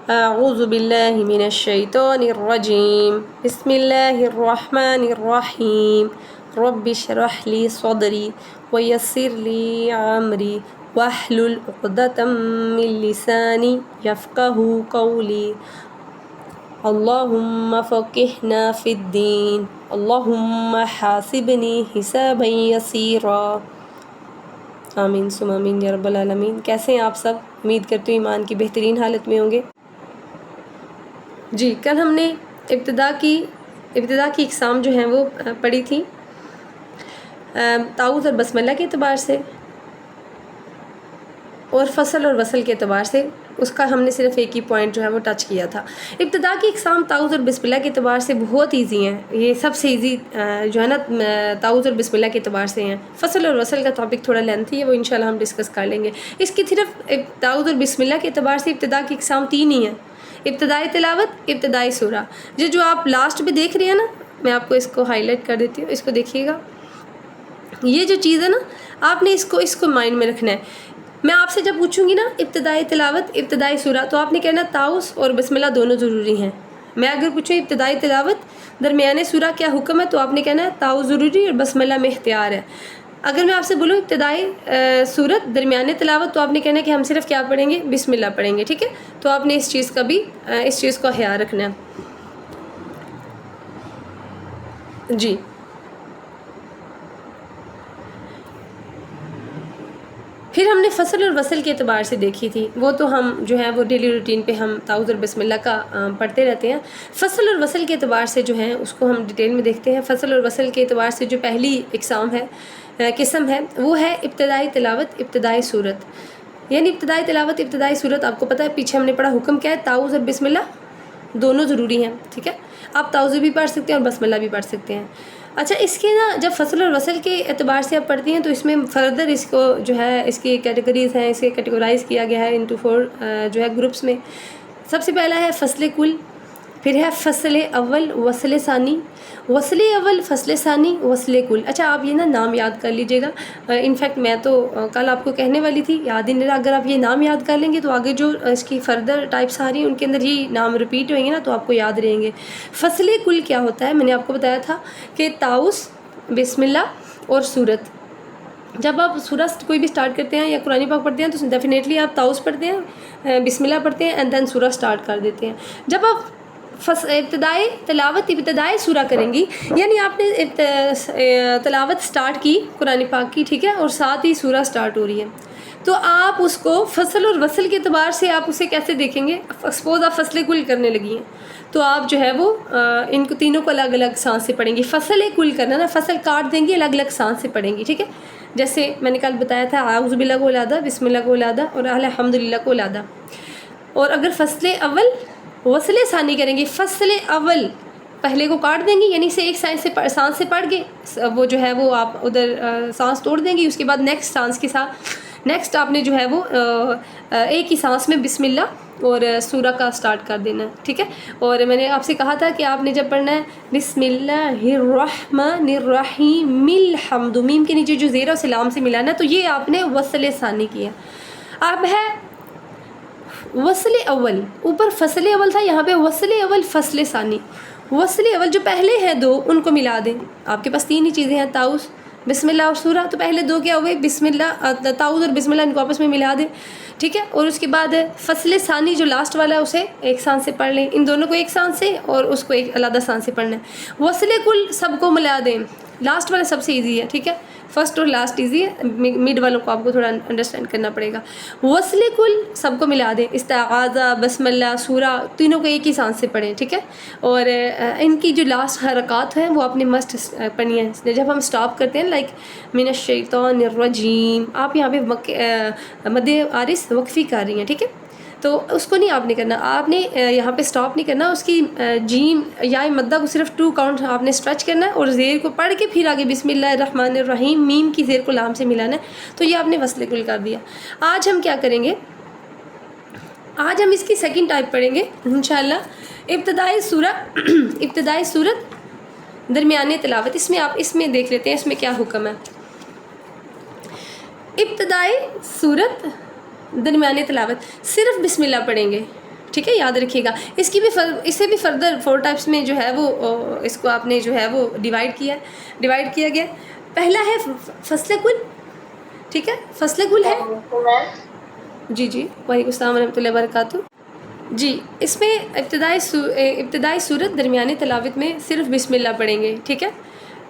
اعوذ باللہ من الشیطان الرجیم بسم اللہ الرحمن الرحیم رب اشرح لی صدری ویسر لی امری واحلل عقدۃ من لسانی یفقہوا قولی اللہم فقہنا فی الدین اللہم حاسبنی حسابا یسیرا آمین ثم آمین یا رب العالمین۔ کیسے ہیں آپ سب؟ امید کرتی ہوں ایمان کی بہترین حالت میں ہوں گے۔ جی کل ہم نے ابتدا کی اقسام جو ہیں وہ پڑھی تھی تعوذ اور بسم اللہ کے اعتبار سے، اور فصل اور وصل کے اعتبار سے اس کا ہم نے صرف ایک ہی پوائنٹ جو ہے وہ ٹچ کیا تھا۔ ابتدا کی اقسام تعوذ اور بسم اللہ کے اعتبار سے بہت ایزی ہیں، یہ سب سے ایزی جو ہے نا تعوذ اور بسم اللہ کے اعتبار سے ہیں۔ فصل اور وصل کا ٹاپک تھوڑا لینتھی ہے، وہ انشاءاللہ ہم ڈسکس کر لیں گے۔ اس کی صرف تعوذ اور بسم اللہ کے اعتبار سے ابتدا کی اقسام 3 ہی ہیں: ابتدائی تلاوت، ابتدائی سورہ۔ جو آپ لاسٹ پہ دیکھ رہے ہیں نا، میں آپ کو اس کو ہائی لائٹ کر دیتی ہوں، اس کو دیکھیے گا۔ یہ جو چیز ہے نا، آپ نے اس کو مائنڈ میں رکھنا ہے۔ میں آپ سے جب پوچھوں گی نا ابتدائی تلاوت، ابتدائی سورہ، تو آپ نے کہنا تعوذ اور بسم اللہ دونوں ضروری ہیں۔ میں اگر پوچھوں ابتدائی تلاوت درمیانے سورہ کیا حکم ہے، تو آپ نے کہنا ہے تعوذ ضروری اور بسم اللہ میں اختیار ہے۔ اگر میں آپ سے بولوں ابتدائی سورت درمیانے تلاوت، تو آپ نے کہنا ہے کہ ہم صرف کیا پڑھیں گے؟ بسم اللہ پڑھیں گے، ٹھیک ہے؟ تو آپ نے اس چیز کا خیال رکھنا ہے۔ جی پھر ہم نے فصل اور وصل کے اعتبار سے دیکھی تھی، وہ تو ہم جو ہے وہ ڈیلی روٹین پہ ہم تعوذ اور بسم اللہ کا پڑھتے رہتے ہیں۔ فصل اور وصل کے اعتبار سے جو ہیں اس کو ہم ڈیٹیل میں دیکھتے ہیں۔ فصل اور وصل کے اعتبار سے جو پہلی قسم ہے وہ ہے ابتدائی تلاوت، ابتدائی سورت۔ یعنی ابتدائی تلاوت، ابتدائی سورت، آپ کو پتہ ہے پیچھے ہم نے پڑھا حکم کیا ہے؟ تعوذ اور بسم اللہ دونوں ضروری ہیں، ٹھیک ہے؟ آپ تعوذ بھی پڑھ سکتے ہیں اور بسم اللہ بھی پڑھ سکتے ہیں۔ اچھا، اس کے نا جب فصل اور وصل کے اعتبار سے آپ پڑھتی ہیں تو اس میں فردر اس کو جو ہے اس کی کیٹیگریز ہیں، اسے کیٹیگورائز کیا گیا ہے انٹو 4 جو ہے گروپس میں۔ سب سے پہلا ہے فصل کل، پھر ہے فصل اول، وصل ثانی، وصل اول، فصل ثانی، وصل کل۔ اچھا، آپ یہ نا نام یاد کر لیجئے گا۔ انفیکٹ میں تو کل آپ کو کہنے والی تھی، یاد ہی نہیں رہا۔ اگر آپ یہ نام یاد کر لیں گے تو آگے جو اس کی فردر ٹائپس آ رہی ہیں ان کے اندر یہ نام ریپیٹ ہوئیں گے نا، تو آپ کو یاد رہیں گے۔ فصل کل کیا ہوتا ہے؟ میں نے آپ کو بتایا تھا کہ تعوذ، بسم اللہ اور سورت۔ جب آپ سورہ کوئی بھی سٹارٹ کرتے ہیں یا قرآن پاک پڑھتے ہیں تو ڈیفینیٹلی آپ تعوذ پڑھتے ہیں، بسم اللہ پڑھتے ہیں، اینڈ دین سورہ سٹارٹ کر دیتے ہیں۔ جب آپ ابتدائی تلاوت، ابتدائی سورہ کریں گی، یعنی آپ نے تلاوت سٹارٹ کی قرآن پاک کی، ٹھیک ہے، اور ساتھ ہی سورہ سٹارٹ ہو رہی ہے، تو آپ اس کو فصل اور وصل کے اعتبار سے آپ اسے کیسے دیکھیں گے؟ سپوز آپ فصل کل کرنے لگی ہیں تو آپ جو ہے وہ ان کو تینوں کو الگ الگ سانس سے پڑھیں گی۔ فصل کل کرنا نا، فصل کاٹ دیں گی، الگ الگ سانس سے پڑھیں گی، ٹھیک ہے؟ جیسے میں نے کل بتایا تھا اعوذ باللہ کو علادہ، بسم اللہ کو علادہ اور الحمدللہ کو علادہ۔ اور اگر فصل اول وصل ثانی کریں گے، فصل اول پہلے کو کاٹ دیں گی، یعنی سے ایک سانس سے پڑھ کے وہ جو ہے وہ آپ ادھر سانس توڑ دیں گی، اس کے بعد نیکسٹ سانس کے ساتھ نیکسٹ آپ نے جو ہے وہ ایک ہی سانس میں بسم اللہ اور سورہ کا سٹارٹ کر دینا ہے، ٹھیک ہے؟ اور میں نے آپ سے کہا تھا کہ آپ نے جب پڑھنا ہے بسم اللہ الرحمن الرحیم الحمد، میم کے نیچے جو زیر و لام سے ملانا ہے، تو یہ آپ نے وصل ثانی کیا۔ اب ہے وصل اول، اوپر فصل اول تھا، یہاں پہ وصل اول فصل ثانی۔ وصل اول جو پہلے ہیں 2 ان کو ملا دیں۔ آپ کے پاس 3 ہی چیزیں ہیں، تعوذ، بسم اللہ اور سورہ، تو پہلے 2 کیا ہوئے؟ بسم اللہ، تعوذ اور بسم اللہ، ان کو آپس میں ملا دیں، ٹھیک ہے؟ اور اس کے بعد فصل ثانی جو لاسٹ والا ہے اسے ایک سانس سے پڑھ لیں، ان دونوں کو ایک سانس سے اور اس کو ایک علیحدہ سانس سے پڑھنا ہے۔ وصل کل سب کو ملا دیں، لاسٹ والا سب سے ایزی ہے، ٹھیک ہے؟ فرسٹ اور لاسٹ ایزی ہے، مڈ والوں کو آپ کو تھوڑا انڈرسٹینڈ کرنا پڑے گا۔ وصل کل سب کو ملا دیں، استعاذہ، بسم اللہ، سورہ، تینوں کو ایک ہی سانس سے پڑھیں، ٹھیک ہے؟ اور ان کی جو لاسٹ حرکات ہیں وہ آپ نے مسٹ پڑھنی ہیں۔ جب ہم سٹاپ کرتے ہیں لائک من الشیطان الرجیم، آپ یہاں پہ مد عارض وقفی کر رہی ہیں، ٹھیک ہے؟ تو اس کو نہیں آپ نے کرنا، آپ نے یہاں پہ سٹاپ نہیں کرنا، اس کی جیم یا مدہ کو صرف 2 کاؤنٹ آپ نے اسٹریچ کرنا ہے اور زیر کو پڑھ کے پھر آگے بسم اللہ الرحمن الرحیم، میم کی زیر کو لام سے ملانا ہے، تو یہ آپ نے وصل کل کر دیا۔ آج ہم کیا کریں گے؟ آج ہم اس کی سیکنڈ ٹائپ پڑھیں گے انشاءاللہ، ابتدائی سورہ، ابتدائی سورت درمیانے تلاوت۔ اس میں دیکھ لیتے ہیں اس میں کیا حکم ہے۔ ابتدائی سورت درمیانے تلاوت، صرف بسم اللہ پڑھیں گے، ٹھیک ہے، یاد رکھیے گا. اس کی بھی اسے بھی فردر 4 ٹائپس میں جو ہے وہ اس کو آپ نے جو ہے وہ ڈیوائڈ کیا گیا. پہلا ہے فصل کل. ٹھیک ہے، فصل کل ہے. جی وعلیکم السلام ورحمۃ اللہ وبرکاتہ. جی اس میں ابتدائی صورت درمیانی تلاوت میں صرف بسم اللہ پڑھیں گے. ٹھیک ہے،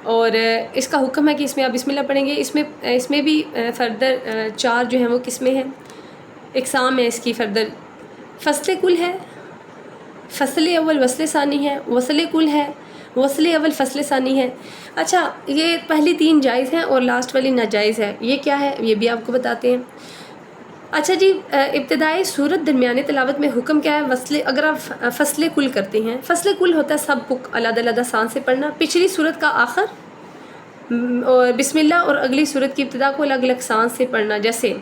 اور اس کا حکم ہے کہ اس میں آپ بسم اللہ پڑھیں گے. اس میں بھی فردر 4 جو ہیں وہ قسمیں ہیں، اقسام ہے اس کی فردر. فصل کل ہے، فصل اول وصل ثانی ہے، وصل کل ہے، وصل اول فصل ثانی ہے. اچھا، یہ پہلی 3 جائز ہیں اور لاسٹ والی ناجائز ہے. یہ کیا ہے یہ بھی آپ کو بتاتے ہیں. اچھا جی، ابتدائی صورت درمیانی تلاوت میں حکم کیا ہے؟ اگر آپ فصل کل کرتے ہیں، فصل کل ہوتا ہے سب کو علیحدہ سان سے پڑھنا. پچھلی صورت کا آخر اور بسم اللہ اور اگلی صورت کی ابتدا کو الگ الگ سان سے پڑھنا. جیسے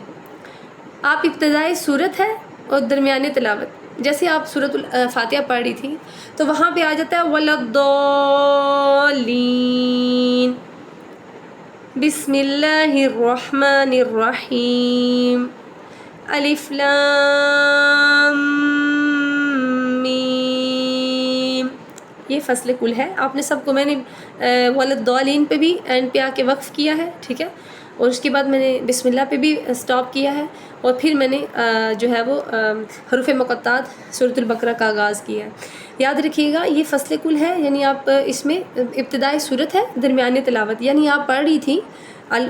آپ ابتدائی صورت ہے اور درمیانی تلاوت، جیسے آپ سورۃ الفاتحہ پڑھ رہی تھی تو وہاں پہ آ جاتا ہے وَلَضَّالِّينَ، بسم اللہ الرحمن الرحیم، الف لام میم. یہ فصل کل ہے. آپ نے سب کو، میں نے وَلَضَّالِّينَ پہ بھی اینڈ پہ آ کے وقف کیا ہے. ٹھیک ہے، اور اس کے بعد میں نے بسم اللہ پہ بھی سٹاپ کیا ہے، اور پھر میں نے جو ہے وہ حروف مقطعات سورۃ البقرہ کا آغاز کیا ہے. یاد رکھیے گا یہ فصل کل ہے، یعنی آپ اس میں ابتدائی صورت ہے درمیانی تلاوت، یعنی آپ پڑھ رہی تھی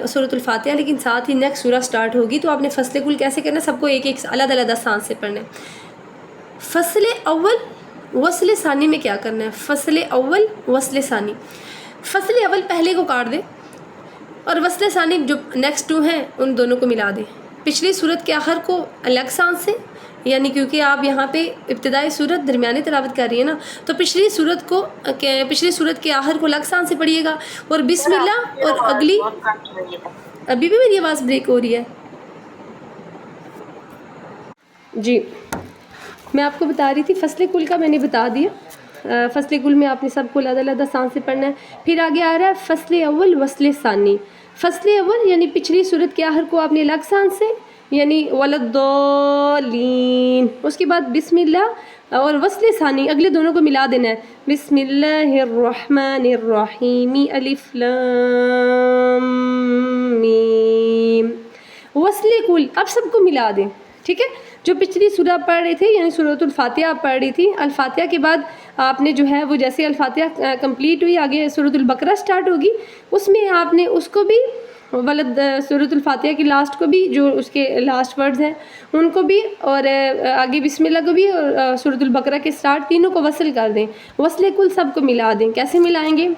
سورۃ الفاتحہ لیکن ساتھ ہی نیکسٹ سورہ سٹارٹ ہوگی، تو آپ نے فصل کل کیسے کرنا؟ سب کو ایک علیحدہ سان سے پڑھنا ہے. فصل اول وصل ثانی میں کیا کرنا ہے؟ فصل اول وصل ثانی، فصل اول پہلے کو کاٹ دیں اور وصل ثانی جو نیکسٹ 2 ہیں ان دونوں کو ملا دیں. پچھلی صورت کے آخر کو الگ سان سے، یعنی کیونکہ آپ یہاں پہ ابتدائی صورت درمیانی تلاوت کر رہی ہے نا، تو پچھلی صورت کے آخر کو الگ سان سے پڑھیے گا، اور بسم اللہ اور اگلی. ابھی بھی میری آواز بریک ہو رہی ہے؟ جی میں آپ کو بتا رہی تھی فصل کل کا میں نے بتا دیا. فصل کل میں آپ نے سب کو علیحدہ سان سے پڑھنا ہے. پھر آگے آ رہا ہے فصل اول وصل ثانی. فصل اول یعنی پچھلی صورت کے آخر کو آپ نے الگ سان سے، یعنی وَلَضَّالِّينَ، اس کے بعد بسم اللہ اور وصل ثانی اگلے دونوں کو ملا دینا ہے. بسم اللہ الرحمن الرحیم، الف لام میم. وصل کل اب سب کو ملا دیں. ٹھیک ہے، جو پچھلی سورہ پڑھ رہے تھے یعنی سورۃ الفاتحہ آپ پڑھ رہی تھی، الفاتحہ کے بعد آپ نے جو ہے وہ جیسے الفاتحہ کمپلیٹ ہوئی آگے سورۃ البقرہ سٹارٹ ہوگی، اس میں آپ نے اس کو بھی سورۃ الفاتحہ کی لاسٹ کو بھی، جو اس کے لاسٹ ورڈز ہیں ان کو بھی، اور آگے بسم اللہ کو بھی، اور سورۃ البقرہ کے سٹارٹ تینوں کو وصل کر دیں. وصل کل سب کو ملا دیں. کیسے ملائیں گے؟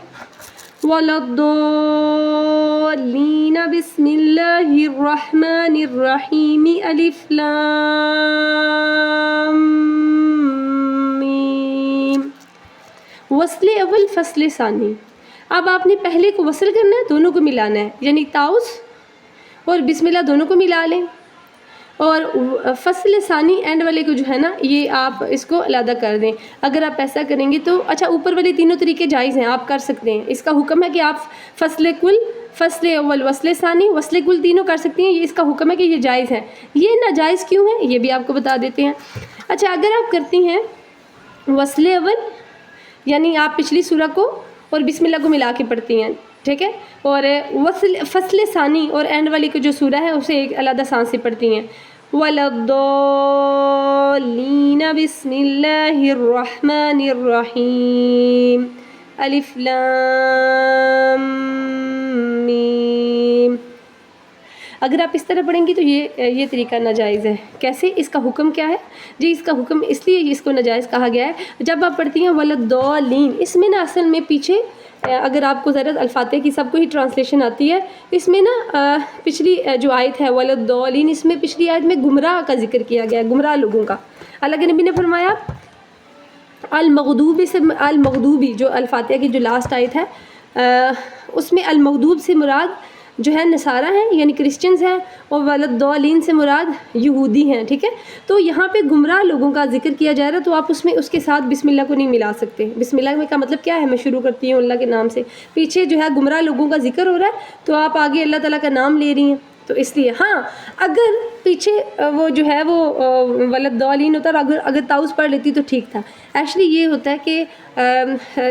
وَلَضَّالِّينَ، بسم اللہ الرحمن الرحیم، الف لام میم. وصل اول فصل ثانی. اب آپ نے پہلے کو وصل کرنا ہے، دونوں کو ملانا ہے، یعنی تاؤس اور بسم اللہ دونوں کو ملا لیں، اور فصل ثانی اینڈ والے کو جو ہے نا یہ آپ اس کو علیحدہ کر دیں. اگر آپ ایسا کریں گے تو اچھا، اوپر والے تینوں طریقے جائز ہیں، آپ کر سکتے ہیں. اس کا حکم ہے کہ آپ فصل کل، فصل اول، وصل ثانی، وصل کل تینوں کر سکتی ہیں. یہ اس کا حکم ہے کہ یہ جائز ہے. یہ ناجائز کیوں ہے یہ بھی آپ کو بتا دیتے ہیں. اچھا، اگر آپ کرتی ہیں وصل اول یعنی آپ پچھلی سورہ کو اور بسم اللہ کو ملا کے پڑھتی ہیں، ٹھیک ہے، اور فصل ثانی اور اینڈ والی کو جو سورہ ہے اسے ایک علیحدہ سان سے پڑھتی ہیں. وَلَضَّالِّينَ، بسم اللہ الرحمن الرحیم، الف لام میم. اگر آپ اس طرح پڑھیں گی تو یہ طریقہ ناجائز ہے. کیسے؟ اس کا حکم کیا ہے جی؟ اس کا حکم اس لیے اس کو ناجائز کہا گیا ہے، جب آپ پڑھتی ہیں وَلَضَّالِّينَ، اس میں نا اصل میں پیچھے اگر آپ کو ذرا الفاتحہ کی سب کو ہی ٹرانسلیشن آتی ہے، اس میں نا پچھلی جو آیت ہے وَلَضَّالِّينَ، اس میں پچھلی آیت میں گمراہ کا ذکر کیا گیا ہے، گمراہ لوگوں کا. اللہ کے نبی نے فرمایا المغضوبی، جو الفاتحہ کی جو لاسٹ آیت ہے اس میں المغضوب سے مراد جو ہے نصارہ ہیں یعنی کرسچنز ہیں، اور وَلَضَّالِّينَ سے مراد یہودی ہیں. ٹھیک ہے، تو یہاں پہ گمراہ لوگوں کا ذکر کیا جا رہا ہے، تو آپ اس میں اس کے ساتھ بسم اللہ کو نہیں ملا سکتے. بسم اللہ کا مطلب کیا ہے؟ میں شروع کرتی ہوں اللہ کے نام سے، پیچھے جو ہے گمراہ لوگوں کا ذکر ہو رہا ہے تو آپ آگے اللہ تعالیٰ کا نام لے رہی ہیں، تو اس لیے. ہاں، اگر پیچھے وہ جو ہے وہ ولدالین ہوتا ہے، اور اگر تاؤس پڑھ لیتی تو ٹھیک تھا. ایکچولی یہ ہوتا ہے کہ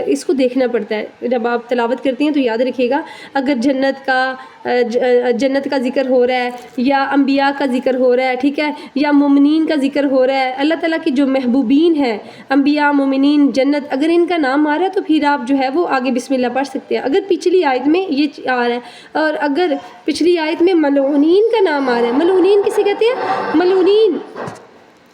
اس کو دیکھنا پڑتا ہے. جب آپ تلاوت کرتی ہیں تو یاد رکھیے گا، اگر جنت کا ذکر ہو رہا ہے یا انبیاء کا ذکر ہو رہا ہے، ٹھیک ہے، یا مومنین کا ذکر ہو رہا ہے، اللہ تعالیٰ کی جو محبوبین ہیں انبیاء، مومنین، جنت، اگر ان کا نام آ رہا ہے تو پھر آپ جو ہے وہ آگے بسم اللہ پڑھ سکتے ہیں. اگر پچھلی آیت میں یہ آ رہا ہے، اور اگر پچھلی آیت میں ملعونین کا نام آ رہا ہے، ملعونین کسے کہتے ہیں؟ ملعونین،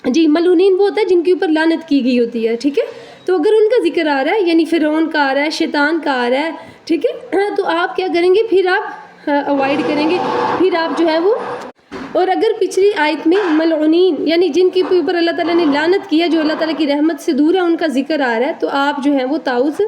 جی ملعونین وہ ہوتا ہے جن کے اوپر لعنت کی گئی ہوتی ہے، ٹھیک ہے. تو اگر ان کا ذکر آ رہا ہے، یعنی فرعون کا آ رہا ہے، شیطان کا آ رہا ہے، ٹھیک ہے، تو آپ کیا کریں گے؟ پھر آپ اوائڈ کریں گے، پھر آپ جو ہے وہ. اور اگر پچھلی آیت میں ملعونین یعنی جن کے اوپر اللہ تعالیٰ نے لعنت کیا، جو اللہ تعالیٰ کی رحمت سے دور ہے، ان کا ذکر آ رہا ہے، تو آپ جو ہے وہ تاؤز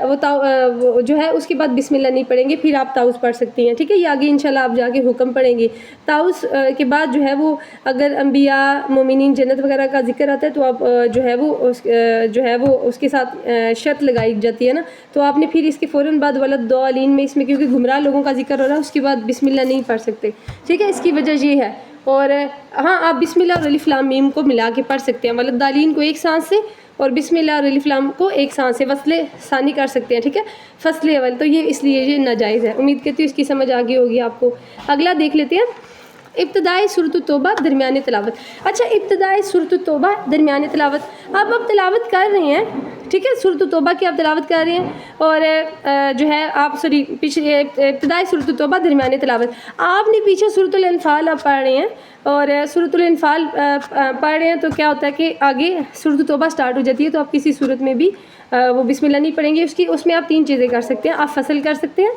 وہ جو ہے اس کے بعد بسم اللہ نہیں پڑھیں گے، پھر آپ تاؤز پڑھ سکتی ہیں، ٹھیک ہے. یہ آگے انشاءاللہ آپ جا کے حکم پڑھیں گے. تاؤز کے بعد جو ہے وہ اگر انبیاء، مومنین، جنت وغیرہ کا ذکر آتا ہے تو آپ جو ہے وہ اس کے ساتھ شرط لگائی جاتی ہے نا، تو آپ نے پھر اس کے فوراً بعد ولدالین میں، اس میں کیونکہ گمراہ لوگوں کا ذکر ہو رہا ہے، اس کے بعد بسم اللہ نہیں پڑھ سکتے، ٹھیک ہے. اس کی وجہ یہ ہے. اور ہاں، آپ بسم اللہ اور الف لام میم کو ملا کے پڑھ سکتے ہیں، ولدالین کو ایک سانس سے اور بسم اللہ اور الف لام کو ایک سانس سے وصل ثانی کر سکتے ہیں، ٹھیک ہے، فصل اول. تو یہ اس لیے یہ ناجائز ہے. امید کرتی ہوں اس کی سمجھ آ گئی ہوگی آپ کو. اگلا دیکھ لیتے ہیں، ابتدائی سورۃ التوبہ درمیان تلاوت. اچھا، ابتدائی سورۃ التوبہ درمیان تلاوت، اب آپ تلاوت کر رہے ہیں، ٹھیک ہے، سورۃ التوبہ کی آپ تلاوت کر رہے ہیں، اور جو ہے آپ پیچھے ابتدائی سورۃ التوبہ درمیان تلاوت، آپ نے پیچھے سورۃ الانفال آپ پڑھ رہے ہیں، اور سورۃ الانفال پڑھ رہے ہیں، تو کیا ہوتا ہے کہ آگے سورۃ التوبہ سٹارٹ ہو جاتی ہے، تو آپ کسی صورت میں بھی وہ بسم اللہ نہیں پڑھیں گے. اس میں آپ 3 چیزیں کر سکتے ہیں. آپ فصل کر سکتے ہیں،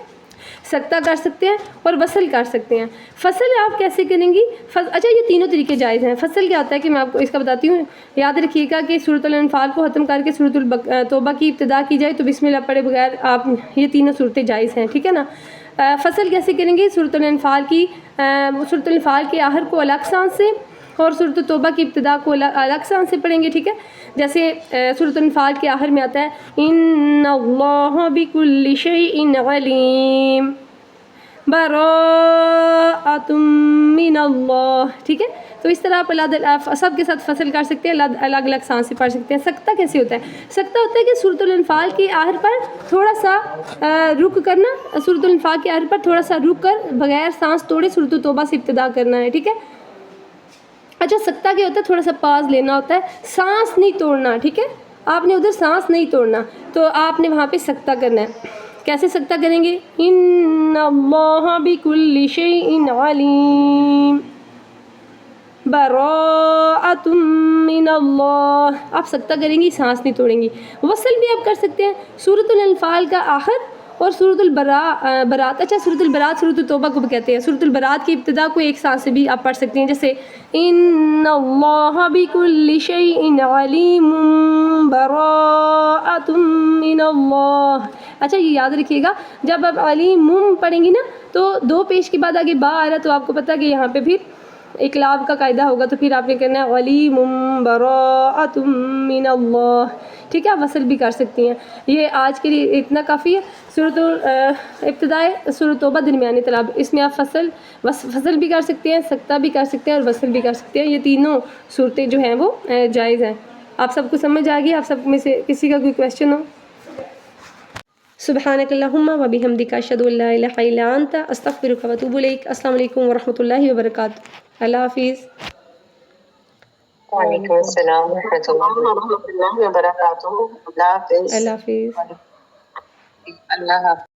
سکتہ کر سکتے ہیں، اور وصل کر سکتے ہیں. فصل آپ کیسے کریں گی؟ اچھا، یہ تینوں طریقے جائز ہیں. فصل کیا ہوتا ہے کہ میں آپ کو اس کا بتاتی ہوں. یاد رکھیے گا کہ سورۃ الانفال کو ختم کر کے سورۃ التوبہ کی ابتدا کی جائے تو بسم اللہ پڑھے بغیر آپ، یہ تینوں صورتیں جائز ہیں، ٹھیک ہے نا. فصل کیسے کریں گے؟ سورۃ الانفال کے آخر کو الگ سانس سے، اور سورۃ التوبہ کی ابتدا کو الگ سانس سے پڑھیں گے، ٹھیک ہے. جیسے سورۃ الانفال کے آخر میں آتا ہے ان اللہ بکل شیء علیم براءۃ من اللہ، ٹھیک ہے. تو اس طرح آپ سب کے ساتھ فصل کر سکتے ہیں، الگ الگ سانس سے پڑھ سکتے ہیں. سکتہ کیسے ہوتا ہے؟ سکتہ ہوتا ہے کہ سورۃ الانفال کے آخر پر تھوڑا سا رک کرنا، سورۃ الانفال کے آخر پر تھوڑا سا رک کر بغیر سانس توڑے سورۃ التوبہ سے ابتدا کرنا ہے، ٹھیک ہے. اچھا، سکتہ کیا ہوتا ہے؟ تھوڑا سا پاز لینا ہوتا ہے، سانس نہیں توڑنا، ٹھیک ہے. آپ نے ادھر سانس نہیں توڑنا، تو آپ نے وہاں پہ سکتہ کرنا ہے. کیسے سکتہ کریں گے؟ ان اللہ بکل شیء علیم براءۃ من اللہ. آپ سکتہ کریں گی، سانس نہیں توڑیں گی. وصل بھی آپ کر سکتے ہیں. سورۃ الانفال کا آخر اور سورۃ البراءت. اچھا، سورۃ البراءت سورۃ التوبہ کو کہتے ہیں. سورۃ البراءت کی ابتدا کو ایک سانس سے بھی آپ پڑھ سکتے ہیں، جیسے ان اللہ بکل شیء علیم براءۃ من اللہ. اچھا، یہ یاد رکھیے گا، جب آپ علیم پڑھیں گی نا تو 2 پیش کے بعد آگے با آ رہا ہے، تو آپ کو پتہ ہے کہ یہاں پہ پھر اقلاب کا قاعدہ ہوگا، تو پھر آپ نے کرنا ہے علیم براءۃ من اللہ، ٹھیک ہے. آپ وصل بھی کر سکتی ہیں. یہ آج کے لیے اتنا کافی ہے. ابتدائے سورۃ توبہ درمیانی تلاوت، اس میں آپ فصل بھی کر سکتے ہیں، سکتہ بھی کر سکتے ہیں، اور وصل بھی کر سکتے ہیں. یہ تینوں صورتیں جو ہیں وہ جائز ہیں. آپ سب کو سمجھ آ گئی؟ آپ سب میں سے کسی کا کوئی کویشچن ہو؟ سبحانک اللہم و بحمدک اشہد ان لا الہ الا انت استغفرک و اتوب الیک. السلام علیکم ورحمۃ اللہ وبرکاتہ. اللہ حافظ. وعلیکم السلام ورحمۃ اللہ وبرکاتہ. اللہ حافظ. اللہ حافظ. اللہ حافظ.